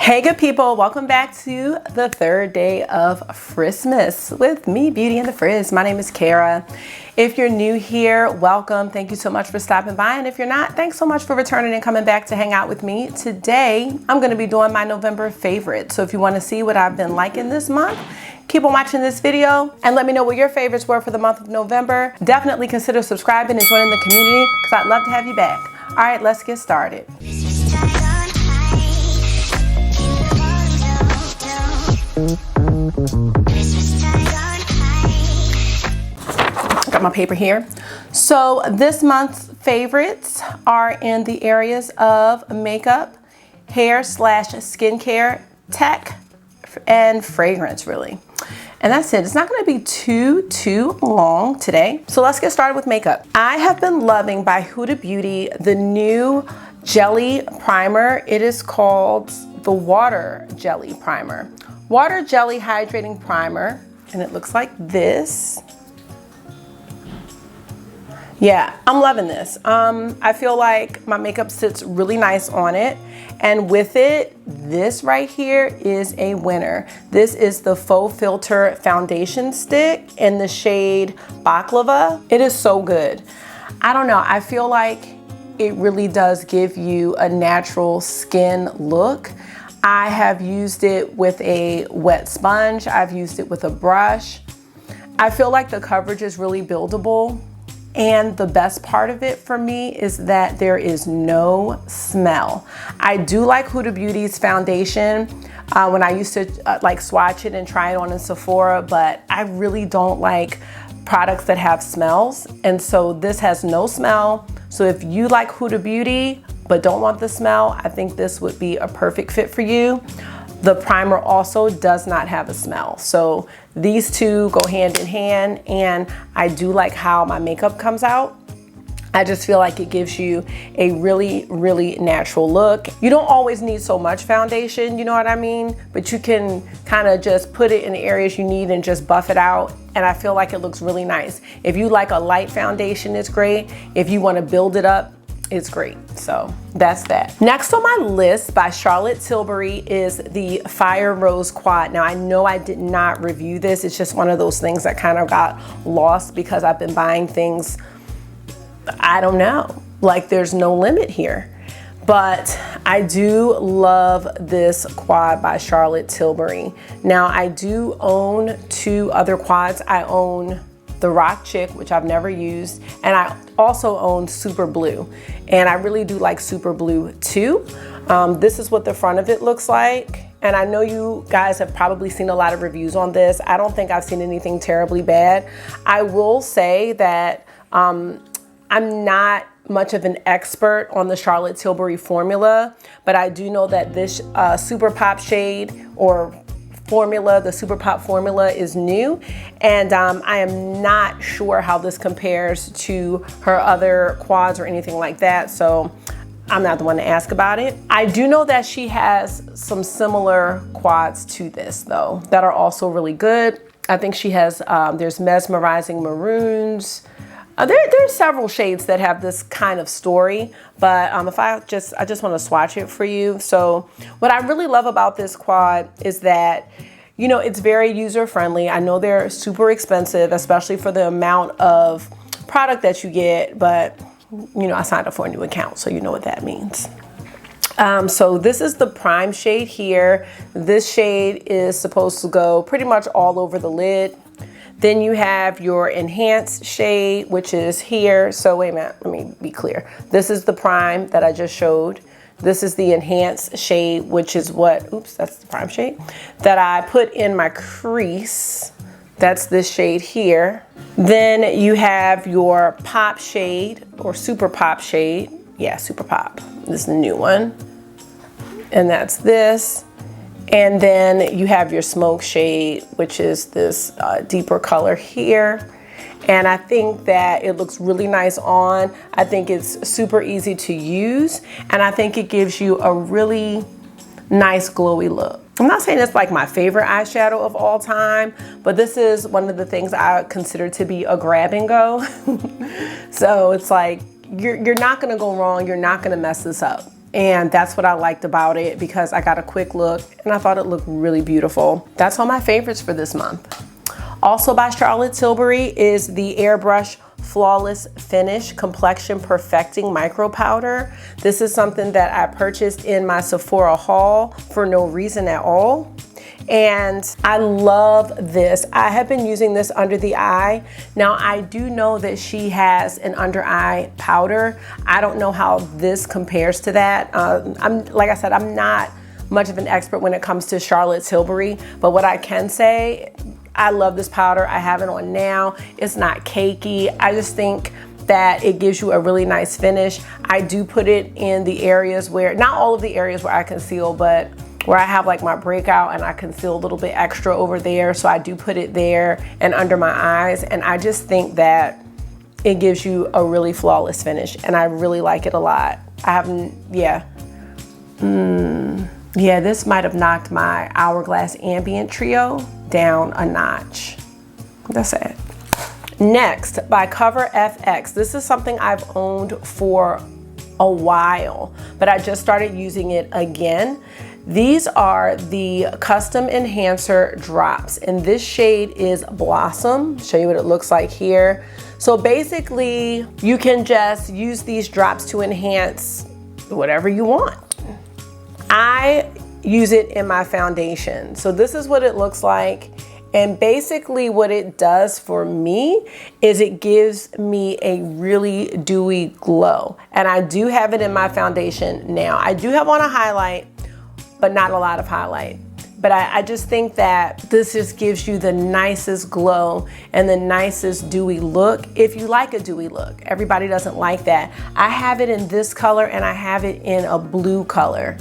Hey good people, welcome back to the third day of Frizzmas with me, Beauty and the Frizz. My name is Kara. If you're new here, welcome. Thank you so much for stopping by. And if you're not, thanks so much for returning and coming back to hang out with me. Today, I'm gonna be doing my November favorites. So if you wanna see what I've been liking this month, keep on watching this video and let me know what your favorites were for the month of November. Definitely consider subscribing and joining the community because I'd love to have you back. All right, let's get started. Got my paper here. So this month's favorites are in the areas of makeup, hair / skincare, tech, and fragrance really. And that's it. It's not going to be too long today. So let's get started with makeup. I have been loving by Huda Beauty the new jelly primer. It is called the Water Jelly Primer. Water Jelly Hydrating Primer, and it looks like this. Yeah, I'm loving this. I feel like my makeup sits really nice on it. And with it, this right here is a winner. This is the Faux Filter Foundation Stick in the shade Baklava. It is so good. I don't know, I feel like it really does give you a natural skin look. I have used it with a wet sponge. I've used it with a brush. I feel like the coverage is really buildable. And the best part of it for me is that there is no smell. I do like Huda Beauty's foundation when I used to like swatch it and try it on in Sephora, but I really don't like products that have smells. And so this has no smell. So if you like Huda Beauty but don't want the smell, I think this would be a perfect fit for you. The primer also does not have a smell. So these two go hand in hand, and I do like how my makeup comes out. I just feel like it gives you a really natural look. You don't always need so much foundation, you know what I mean? But you can kind of just put it in the areas you need and just buff it out. And I feel like it looks really nice. If you like a light foundation, it's great. If you want to build it up, it's great. So that's that. Next on my list by Charlotte Tilbury is the Fire Rose Quad. Now I know I did not review this. It's just one of those things that kind of got lost because I've been buying things, I don't know, like there's no limit here. But I do love this quad by Charlotte Tilbury. Now I do own two other quads. I own the Rock Chick, which I've never used, and I also own Super Blue, and I really do like Super Blue too. This is what the front of it looks like, and I know you guys have probably seen a lot of reviews on this. I don't think I've seen anything terribly bad. I will say that I'm not much of an expert on the Charlotte Tilbury formula, but I do know that this Super Pop shade or formula, the Super Pop formula, is new, and I am not sure how this compares to her other quads or anything like that, so I'm not the one to ask about it. I do know that she has some similar quads to this though that are also really good. I think she has, there's Mesmerizing Maroons. There's several shades that have this kind of story, but I just want to swatch it for you. So what I really love about this quad is that, you know, it's very user-friendly. I know they're super expensive, especially for the amount of product that you get, but you know, I signed up for a new account, so you know what that means. So this is the prime shade here. This shade is supposed to go pretty much all over the lid. Then you have your enhanced shade, which is here. So wait a minute, let me be clear. This is the prime that I just showed. This is the enhanced shade, which is what, oops, that's the prime shade, that I put in my crease. That's this shade here. Then you have your pop shade or super pop shade. Yeah, super pop. This is the new one. And that's this. And then you have your smoke shade, which is this deeper color here. And I think that it looks really nice on. I think it's super easy to use. And I think it gives you a really nice glowy look. I'm not saying it's like my favorite eyeshadow of all time, but this is one of the things I consider to be a grab and go. So it's like, you're not gonna go wrong. You're not gonna mess this up. And that's what I liked about it, because I got a quick look and I thought it looked really beautiful. That's all my favorites for this month. Also by Charlotte Tilbury is the Airbrush Flawless Finish Complexion Perfecting Micro Powder. This is something that I purchased in my Sephora haul for no reason at all. And I love this. I have been using this under the eye. Now I do know that she has an under eye powder. I don't know how this compares to that. Like I said, I'm not much of an expert when it comes to Charlotte Tilbury, but what I can say, I love this powder. I have it on now. It's not cakey. I just think that it gives you a really nice finish. I do put it in the areas where, not all of the areas where I conceal, but where I have like my breakout and I conceal a little bit extra over there. So I do put it there and under my eyes. And I just think that it gives you a really flawless finish. And I really like it a lot. I haven't, yeah. Yeah, this might have knocked my Hourglass Ambient Trio down a notch. That's it. Next, by Cover FX. This is something I've owned for a while, but I just started using it again. These are the Custom Enhancer Drops, and this shade is Blossom. Show you what it looks like here. So basically, you can just use these drops to enhance whatever you want. I use it in my foundation. So this is what it looks like. And basically what it does for me is it gives me a really dewy glow. And I do have it in my foundation now. I do have on a highlight, but not a lot of highlight. But I just think that this just gives you the nicest glow and the nicest dewy look, if you like a dewy look. Everybody doesn't like that. I have it in this color and I have it in a blue color.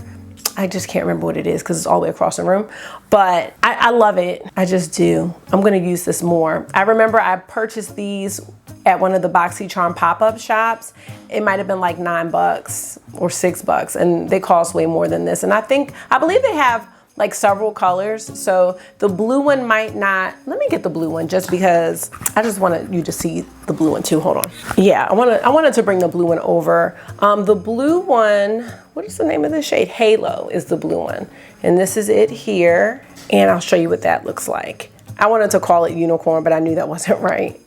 I just can't remember what it is because it's all the way across the room, but I love it. I just do. I'm gonna use this more. I remember I purchased these at one of the BoxyCharm pop-up shops. It might have been like $9 or $6, and they cost way more than this. And I believe they have like several colors. So the blue one might not, let me get the blue one just because I just wanted you to see the blue one too. Hold on. Yeah, I wanted to bring the blue one over. The blue one, what is the name of this shade? Halo is the blue one. And this is it here. And I'll show you what that looks like. I wanted to call it Unicorn, but I knew that wasn't right.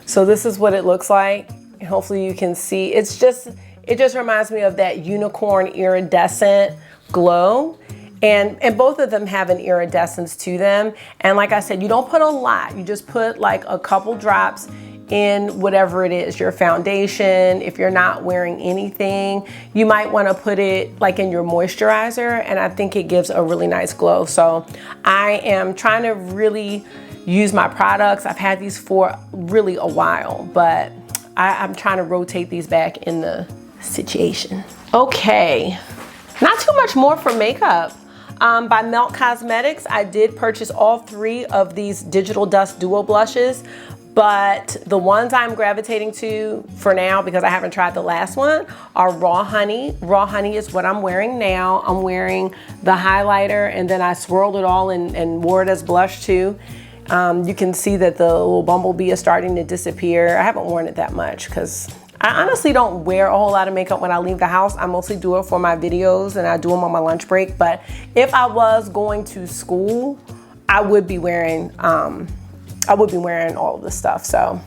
So this is what it looks like. And hopefully you can see, it just reminds me of that unicorn iridescent glow. And both of them have an iridescence to them. And like I said, you don't put a lot. You just put like a couple drops in whatever it is, your foundation. If you're not wearing anything, you might want to put it like in your moisturizer. And I think it gives a really nice glow. So I am trying to really use my products. I've had these for really a while, but I'm trying to rotate these back in the situation. Okay, not too much more for makeup. By Melt Cosmetics, I did purchase all 3 of these Digital Dust Duo Blushes, but the ones I'm gravitating to for now, because I haven't tried the last one, are Raw Honey. Raw Honey is what I'm wearing now. I'm wearing the highlighter, and then I swirled it all and wore it as blush too. You can see that the little bumblebee is starting to disappear. I haven't worn it that much because I honestly don't wear a whole lot of makeup when I leave the house. I mostly do it for my videos and I do them on my lunch break. But if I was going to school, I would be wearing all of this stuff. So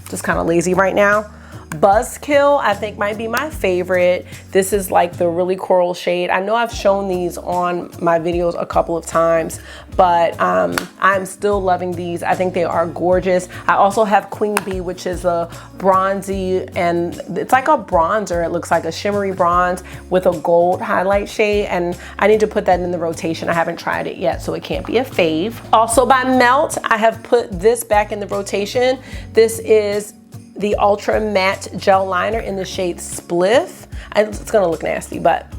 just kind of lazy right now. Buzzkill, I think might be my favorite. This is like the really coral shade. I know I've shown these on my videos a couple of times, but I'm still loving these. I think they are gorgeous. I also have Queen Bee, which is a bronzy, and it's like a bronzer. It looks like a shimmery bronze with a gold highlight shade, and I need to put that in the rotation. I haven't tried it yet, so it can't be a fave. Also by Melt, I have put this back in the rotation. This is the Ultra Matte Gel Liner in the shade Spliff. It's gonna look nasty, but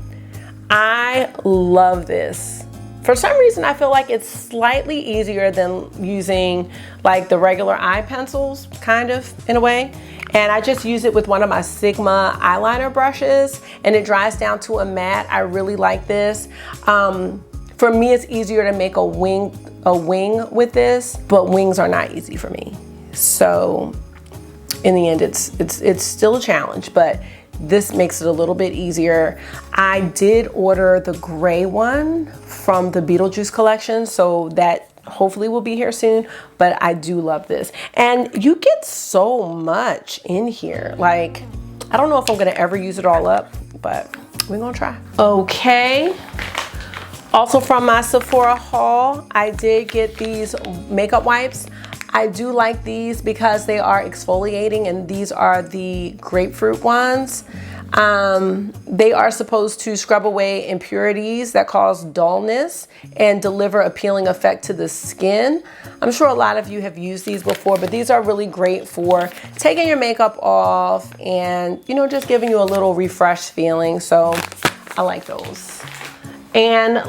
I love this. For some reason, I feel like it's slightly easier than using like the regular eye pencils, kind of, in a way. And I just use it with one of my Sigma eyeliner brushes, and it dries down to a matte. I really like this. For me, it's easier to make a wing with this, but wings are not easy for me. So in the end, it's still a challenge, but this makes it a little bit easier. I did order the gray one from the Beetlejuice collection, so that hopefully will be here soon, but I do love this. And you get so much in here. Like, I don't know if I'm gonna ever use it all up, but we're gonna try. Okay. Also from my Sephora haul, I did get these makeup wipes. I do like these because they are exfoliating, and these are the grapefruit ones. They are supposed to scrub away impurities that cause dullness and deliver appealing effect to the skin. I'm sure a lot of you have used these before, but these are really great for taking your makeup off and, you know, just giving you a little refreshed feeling. So I like those. And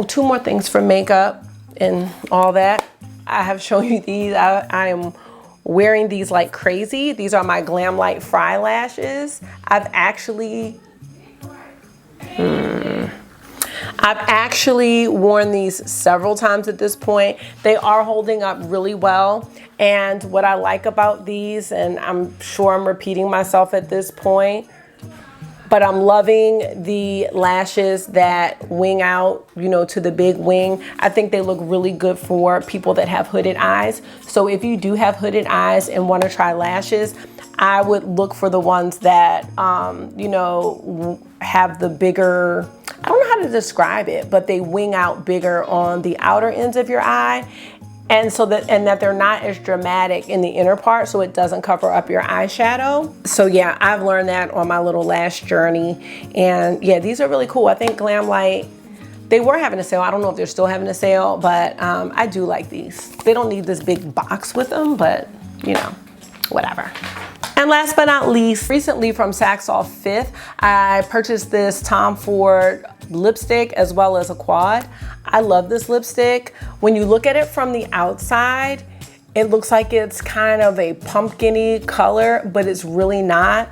two more things for makeup and all that. I have shown you these. I am wearing these like crazy. These are my Glamlite Fry Lashes. I've actually worn these several times at this point. They are holding up really well. And what I like about these, and I'm sure I'm repeating myself at this point, but I'm loving the lashes that wing out, you know, to the big wing. I think they look really good for people that have hooded eyes. So if you do have hooded eyes and want to try lashes, I would look for the ones that, you know, have the bigger, I don't know how to describe it, but they wing out bigger on the outer ends of your eye. And so that they're not as dramatic in the inner part, so it doesn't cover up your eyeshadow. So yeah, I've learned that on my little lash journey. And yeah, these are really cool. I think Glamlite, they were having a sale. I don't know if they're still having a sale, but I do like these. They don't need this big box with them, but you know, whatever. And last but not least, recently from Saks Off 5th, I purchased this Tom Ford lipstick as well as a quad. I love this lipstick. When you look at it from the outside, it looks like it's kind of a pumpkin-y color, but it's really not.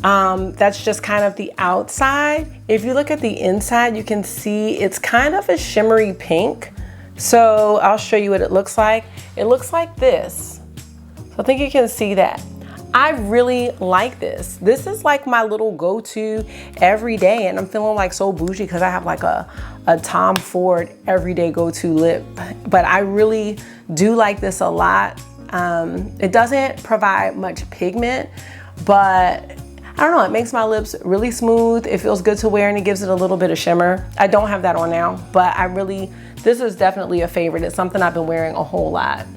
That's just kind of the outside. If you look at the inside, you can see it's kind of a shimmery pink. So I'll show you what it looks like. It looks like this. So I think you can see that. I really like this. This is like my little go-to every day, and I'm feeling like so bougie because I have like a Tom Ford everyday go-to lip. But I really do like this a lot. It doesn't provide much pigment, but I don't know, it makes my lips really smooth. It feels good to wear and it gives it a little bit of shimmer. I don't have that on now, but this is definitely a favorite. It's something I've been wearing a whole lot.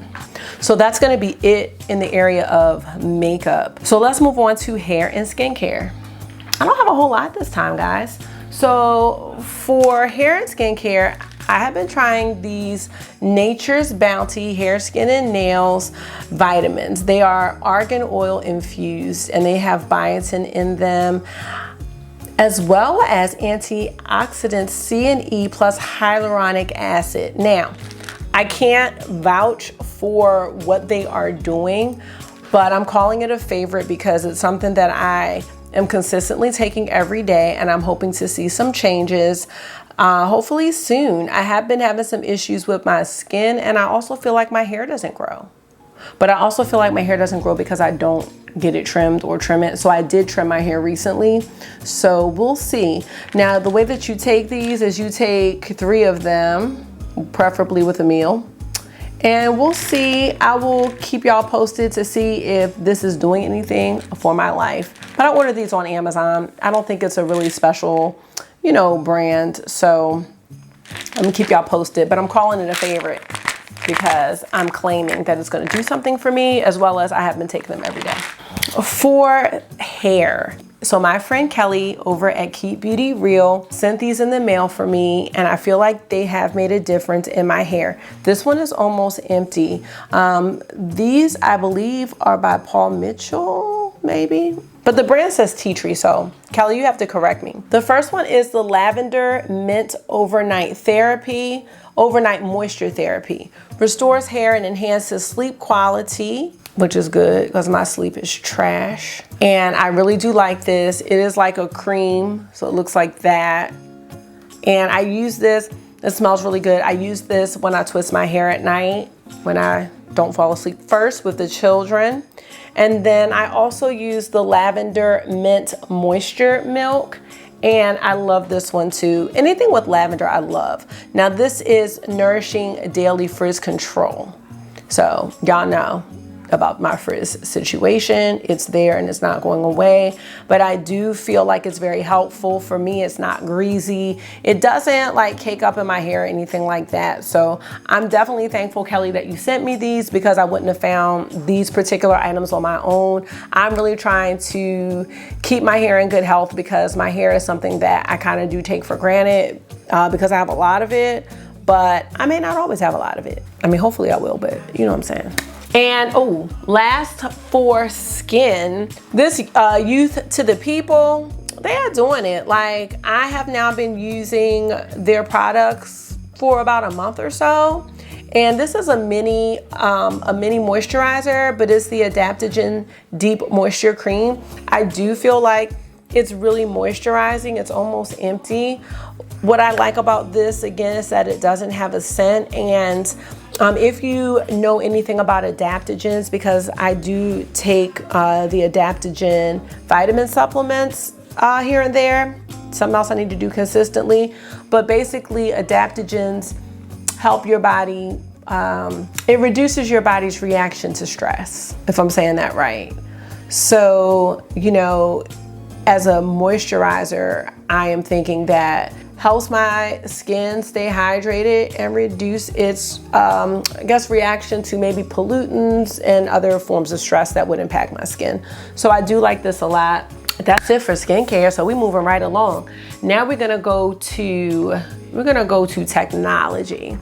So that's gonna be it in the area of makeup. So let's move on to hair and skincare. I don't have a whole lot this time, guys. So for hair and skincare, I have been trying these Nature's Bounty Hair, Skin, and Nails vitamins. They are argan oil infused and they have biotin in them, as well as antioxidants C and E plus hyaluronic acid. Now, I can't vouch for what they are doing, but I'm calling it a favorite because it's something that I am consistently taking every day, and I'm hoping to see some changes hopefully soon. I have been having some issues with my skin, and I also feel like my hair doesn't grow. But I also feel like my hair doesn't grow because I don't get it trimmed or trim it. So I did trim my hair recently. So we'll see. Now, the way that you take these is you take 3 of them, preferably with a meal. And we'll see. I will keep y'all posted to see if this is doing anything for my life. But I ordered these on Amazon. I don't think it's a really special, you know, brand. So I'm gonna keep y'all posted, but I'm calling it a favorite because I'm claiming that it's gonna do something for me, as well as I have been taking them every day. For hair, so my friend Kelly over at Keep Beauty Real sent these in the mail for me, and I feel like they have made a difference in my hair. This one is almost empty. These, I believe, are by Paul Mitchell, maybe? But the brand says tea tree, so Kelly, you have to correct me. The first one is the Lavender Mint Overnight Moisture Therapy. Restores hair and enhances sleep quality, which is good because my sleep is trash. And I really do like this. It is like a cream, so it looks like that. And I use this, it smells really good. I use this when I twist my hair at night, when I Don't Fall Asleep First with the children. And then I also use the Lavender Mint Moisture Milk. And I love this one too. Anything with lavender I love. Now this is Nourishing Daily Frizz Control. So y'all know about my frizz situation. It's there and it's not going away, but I do feel like it's very helpful for me. It's not greasy. It doesn't like cake up in my hair or anything like that. So I'm definitely thankful, Kelly, that you sent me these, because I wouldn't have found these particular items on my own. I'm really trying to keep my hair in good health, because my hair is something that I kind of do take for granted because I have a lot of it, but I may not always have a lot of it. I mean, hopefully I will, but you know what I'm saying. And oh, last for skin, this Youth to the People, they are doing it. Like, I have now been using their products for about a month or so. And this is a mini moisturizer, but it's the Adaptogen Deep Moisture Cream. I do feel like it's really moisturizing. It's almost empty. What I like about this, again, is that it doesn't have a scent. And if you know anything about adaptogens, because I do take the adaptogen vitamin supplements here and there, something else I need to do consistently, but basically adaptogens help your body, it reduces your body's reaction to stress, if I'm saying that right. So, you know, as a moisturizer, I am thinking that helps my skin stay hydrated and reduce its, I guess, reaction to maybe pollutants and other forms of stress that would impact my skin. So I do like this a lot. That's it for skincare, so we're moving right along. Now we're gonna go to technology.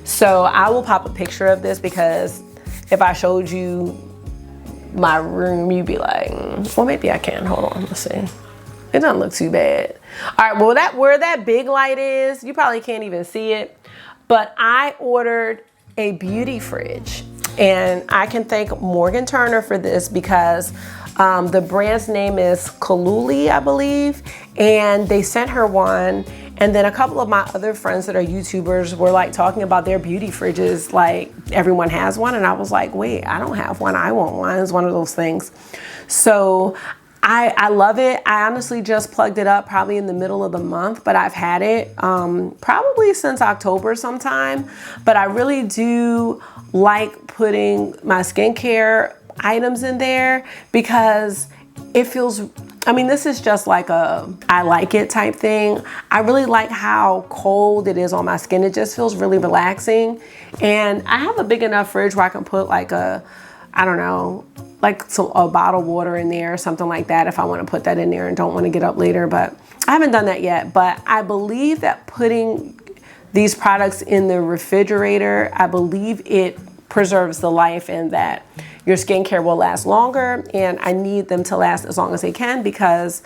So I will pop a picture of this, because if I showed you my room, you'd be like, well, maybe I can. Hold on, let's see. It doesn't look too bad. All right, well, where that big light is, you probably can't even see it, but I ordered a beauty fridge, and I can thank Morgan Turner for this, because the brand's name is Kaluli, I believe, and they sent her one. And then a couple of my other friends that are YouTubers were like talking about their beauty fridges, like everyone has one. And I was like, wait, I don't have one. I want one. It's one of those things. So I love it. I honestly just plugged it up probably in the middle of the month, but I've had it probably since October sometime. But I really do like putting my skincare items in there, because it feels, I mean, this is just like a I like it type thing. I really like how cold it is on my skin. It just feels really relaxing. And I have a big enough fridge where I can put like a, I don't know, like a bottle of water in there or something like that, if I want to put that in there and don't want to get up later. But I haven't done that yet. But I believe that putting these products in the refrigerator, I believe it preserves the life, and that your skincare will last longer. And I need them to last as long as they can, because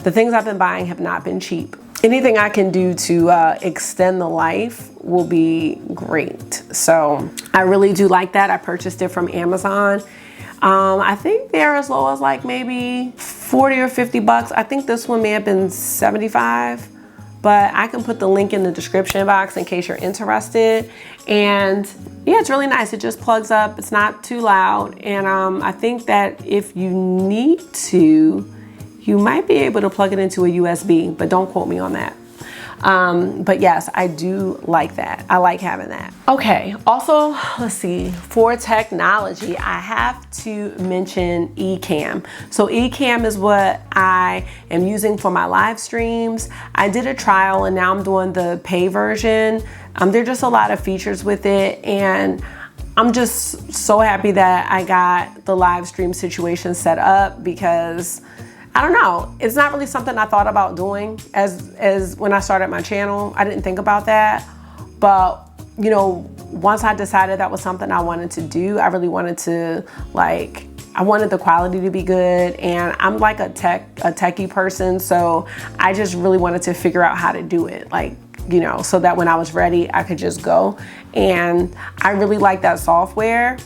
the things I've been buying have not been cheap. Anything I can do to extend the life will be great. So I really do like that. I purchased it from Amazon. I think they're as low as like maybe 40 or 50 bucks. I think this one may have been 75, but I can put the link in the description box in case you're interested. And yeah, it's really nice. It just plugs up. It's not too loud. And I think that if you need to, you might be able to plug it into a USB, but don't quote me on that. But yes, I do like that. I like having that. Okay, also, let's see, for technology, I have to mention Ecamm. So Ecamm is what I am using for my live streams. I did a trial and now I'm doing the pay version. There are just a lot of features with it, and I'm just so happy that I got the live stream situation set up, because I don't know, it's not really something I thought about doing as when I started my channel. I didn't think about that, but you know, once I decided that was something I wanted to do, I really wanted to, like, I wanted the quality to be good, and I'm like a techie person, so I just really wanted to figure out how to do it, like, you know, so that when I was ready, I could just go. And I really like that software.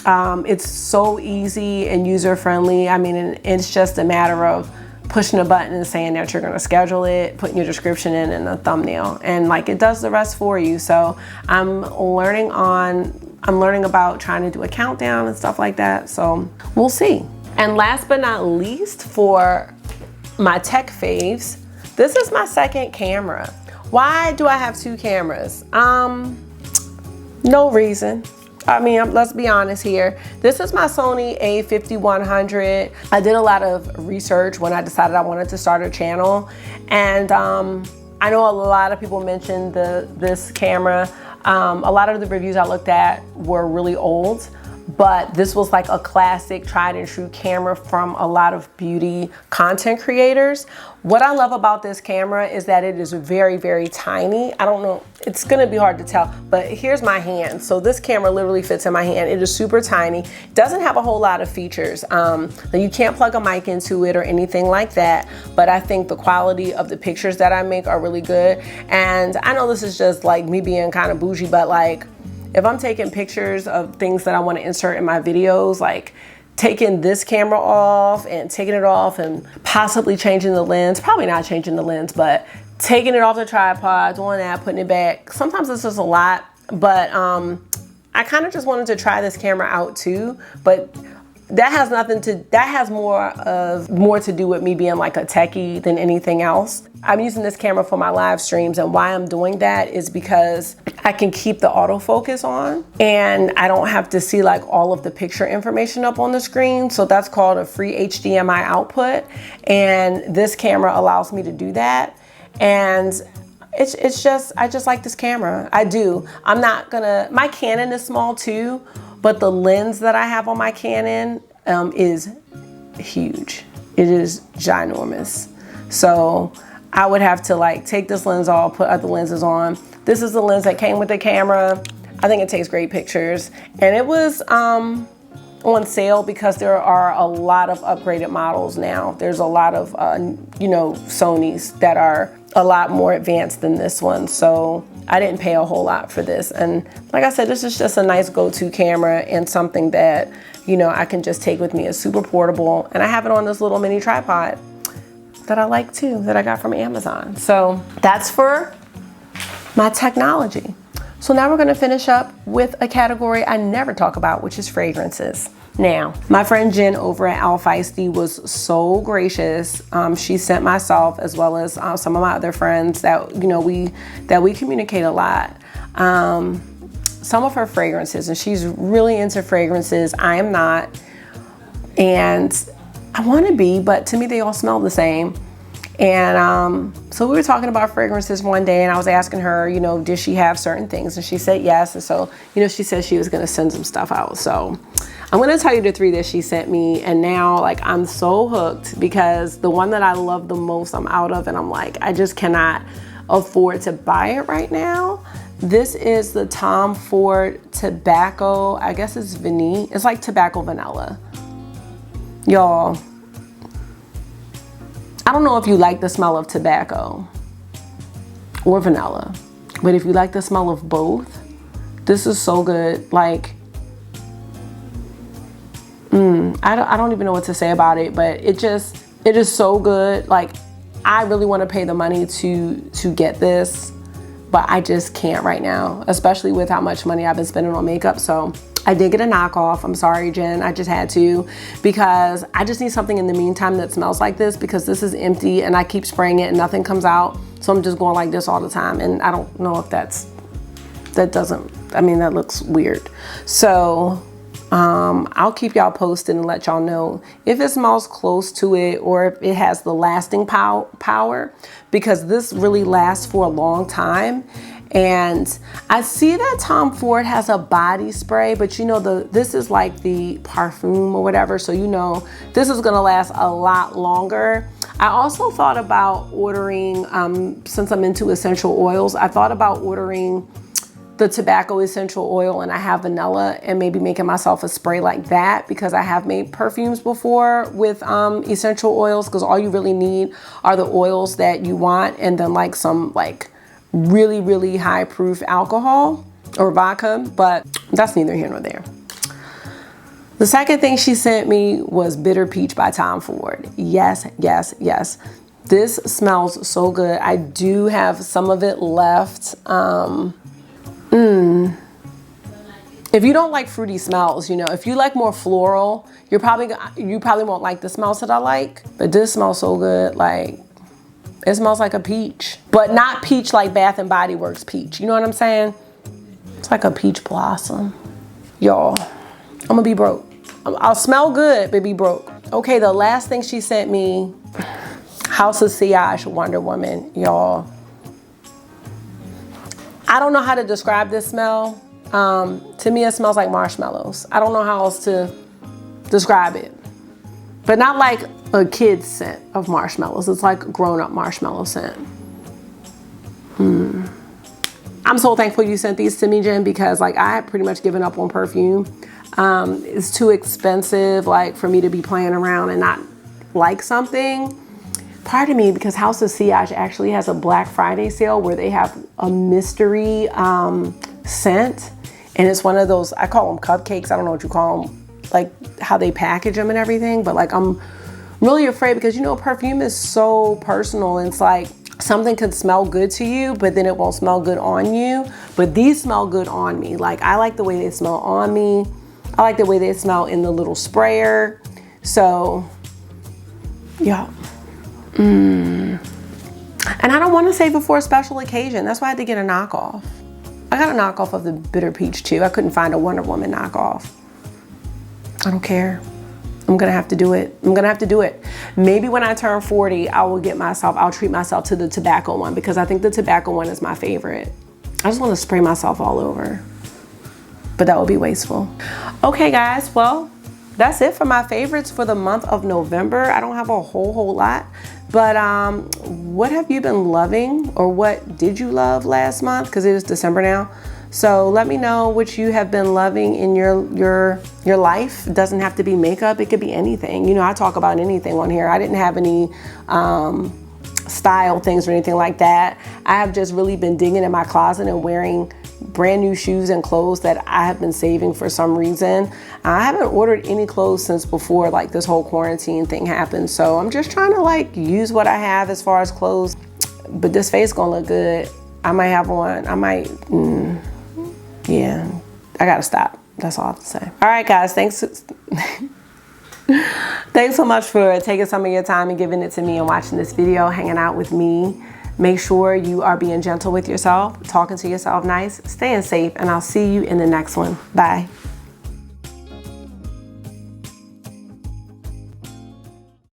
It's so easy and user-friendly. I mean, it's just a matter of pushing a button and saying that you're gonna schedule it, putting your description in and a thumbnail, and like it does the rest for you. So I'm learning on I'm learning about trying to do a countdown and stuff like that, so we'll see. And last but not least, for my tech faves, this is my second camera. Why do I have two cameras? No reason. I mean, let's be honest here. This is my Sony A5100. I did a lot of research when I decided I wanted to start a channel. And I know a lot of people mentioned this camera. A lot of the reviews I looked at were really old, but this was like a classic tried and true camera from a lot of beauty content creators. What I love about this camera is that it is very, very tiny. I don't know, it's gonna be hard to tell, but here's my hand. So this camera literally fits in my hand. It is super tiny. Doesn't have a whole lot of features. You can't plug a mic into it or anything like that, but I think the quality of the pictures that I make are really good. And I know this is just like me being kind of bougie, but like, if I'm taking pictures of things that I want to insert in my videos, like taking this camera off and taking it off and possibly changing the lens, probably not changing the lens, but taking it off the tripod, doing that, putting it back. Sometimes it's just a lot, but I kind of just wanted to try this camera out too, but that has more to do with me being like a techie than anything else. I'm using this camera for my live streams, and why I'm doing that is because I can keep the autofocus on and I don't have to see like all of the picture information up on the screen. So that's called a free HDMI output, and this camera allows me to do that. And it's just, I just like this camera. I do. My Canon is small too, but the lens that I have on my Canon is huge. It is ginormous. So I would have to like take this lens off, put other lenses on. This is the lens that came with the camera. I think it takes great pictures. And it was on sale because there are a lot of upgraded models now. There's a lot of, Sonys that are a lot more advanced than this one. So I didn't pay a whole lot for this. And like I said, this is just a nice go-to camera and something that, I can just take with me. It's super portable. And I have it on this little mini tripod that I like too, that I got from Amazon. So that's for my technology. So now we're gonna finish up with a category I never talk about, which is fragrances. Now, my friend Jen over at Al Feisty was so gracious. She sent myself as well as some of my other friends that we communicate a lot. Some of her fragrances, and she's really into fragrances. I am not, and I want to be, but to me they all smell the same. And so we were talking about fragrances one day, and I was asking her, did she have certain things? And she said yes. And so, she said she was gonna send some stuff out. So I'm gonna tell you the 3 that she sent me, and now like I'm so hooked because the one that I love the most I'm out of, and I'm like, I just cannot afford to buy it right now. This is the Tom Ford Tobacco, I guess it's Vanille. It's like tobacco vanilla. Y'all, I don't know if you like the smell of tobacco or vanilla, but if you like the smell of both, this is so good. Like, I don't even know what to say about it, but it is so good. Like, I really want to pay the money to get this, but I just can't right now, especially with how much money I've been spending on makeup. So I did get a knockoff. I'm sorry, Jen. I just had to, because I just need something in the meantime that smells like this, because this is empty and I keep spraying it and nothing comes out. So I'm just going like this all the time. And I don't know if that looks weird. So I'll keep y'all posted and let y'all know if it smells close to it or if it has the lasting power, because this really lasts for a long time. And I see that Tom Ford has a body spray, but this is like the parfum or whatever. So this is gonna last a lot longer. I also thought about ordering, since I'm into essential oils, I thought about ordering the tobacco essential oil, and I have vanilla, and maybe making myself a spray like that, because I have made perfumes before with essential oils, because all you really need are the oils that you want, and then like some like really, really high proof alcohol or vodka, but that's neither here nor there. The second thing she sent me was Bitter Peach by Tom Ford. Yes, yes, yes. This smells so good. I do have some of it left. If you don't like fruity smells, you know, if you like more floral, you probably won't like the smells that I like. But this smells so good. Like, it smells like a peach, but not peach like Bath and Body Works peach. You know what I'm saying? It's like a peach blossom. Y'all, I'm gonna be broke. I'll smell good, but be broke. Okay, the last thing she sent me, House of Sillage Wonderwoman, y'all. I don't know how to describe this smell. To me, it smells like marshmallows. I don't know how else to describe it. But not like a kid's scent of marshmallows. It's like grown-up marshmallow scent. I'm so thankful you sent these to me, Jen, because like I had pretty much given up on perfume. It's too expensive, like for me to be playing around and not like something. Pardon me, because House of Sillage actually has a Black Friday sale where they have a mystery scent. And it's one of those, I call them cupcakes. I don't know what you call them, like how they package them and everything. But like, I'm really afraid because, you know, perfume is so personal. And it's like something could smell good to you, but then it won't smell good on you. But these smell good on me. Like, I like the way they smell on me. I like the way they smell in the little sprayer. So, yeah. And I don't want to save it for a special occasion. That's why I had to get a knockoff. I got a knockoff of the Bitter Peach too. I couldn't find a Wonder Woman knockoff. I don't care. I'm gonna have to do it. I'm gonna have to do it. Maybe when I turn 40, I'll treat myself to the tobacco one because I think the tobacco one is my favorite. I just want to spray myself all over, but that would be wasteful. Okay guys, well, that's it for my favorites for the month of November. I don't have a whole lot, but what have you been loving, or what did you love last month? Because it is December now. So let me know what you have been loving in your life. It doesn't have to be makeup, it could be anything. You know, I talk about anything on here. I didn't have any style things or anything like that. I have just really been digging in my closet and wearing brand new shoes and clothes that I have been saving for some reason. I haven't ordered any clothes since before like this whole quarantine thing happened. So I'm just trying to like use what I have as far as clothes. But this face gonna look good. I might have one. I might, yeah, I gotta stop. That's all I have to say. All right, guys, thanks. Thanks so much for taking some of your time and giving it to me and watching this video, hanging out with me. Make sure you are being gentle with yourself, talking to yourself nice, staying safe, and I'll see you in the next one. Bye.